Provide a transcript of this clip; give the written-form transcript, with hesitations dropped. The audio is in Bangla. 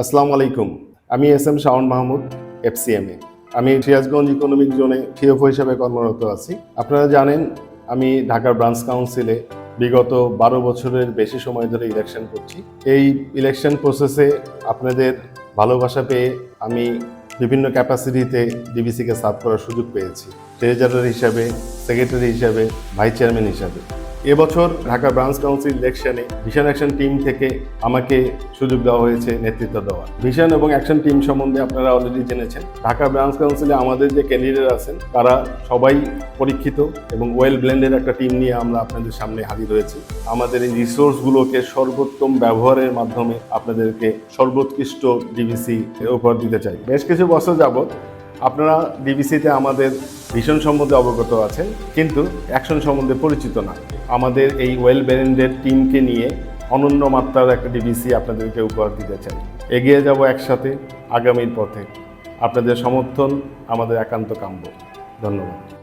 আসসালামু আলাইকুম। আমি S M Shaon Mahmud, FCMA। আমি সিরাজগঞ্জ ইকোনমিক জোনে সিএফও হিসেবে কর্মরত আছি। আপনারা জানেন আমি ঢাকার ব্রাঞ্চ কাউন্সিলে বিগত 12 বছরের বেশি সময় ধরে ইলেকশন করছি। এই ইলেকশন প্রসেসে আপনাদের ভালোবাসা পেয়ে আমি বিভিন্ন ক্যাপাসিটিতে ডিবিসিকে সার্ভ করার সুযোগ পেয়েছি, ট্রেজারার হিসাবে, সেক্রেটারি হিসাবে, ভাইস চেয়ারম্যান হিসাবে। এবছর ঢাকা ব্রাঞ্চ কাউন্সিল ইলেকশনে ভিশন অ্যাকশন টিম থেকে আমাকে সুযোগ দেওয়া হয়েছে নেতৃত্ব দেওয়ার। ভিশন এবং অ্যাকশন টিম সম্বন্ধে আপনারা অলরেডি জেনেছেন। ঢাকা ব্রাঞ্চ কাউন্সিলে আমাদের যে ক্যান্ডিডেট আছেন তারা সবাই পরীক্ষিত এবং ওয়েল ব্লেন্ডেড একটা টিম নিয়ে আমরা আপনাদের সামনে হাজির হয়েছি। আমাদের এই রিসোর্সগুলোকে সর্বোত্তম ব্যবহারের মাধ্যমে আপনাদেরকে সর্বোৎকৃষ্ট ডিবিসি উপহার দিতে চাই। বেশ কিছু বছর যাবৎ আপনারা ডিবিসিতে আমাদের ভিশন সম্বন্ধে অবগত আছেন, কিন্তু অ্যাকশন সম্বন্ধে পরিচিত না। আমাদের এই ওয়েল ব্লেন্ডেড টিমকে নিয়ে অনন্য মাত্রার একটা ডিবিসি আপনাদেরকে উপহার দিতে চাই। এগিয়ে যাব একসাথে আগামীর পথে। আপনাদের সমর্থন আমাদের একান্ত কাম্য। ধন্যবাদ।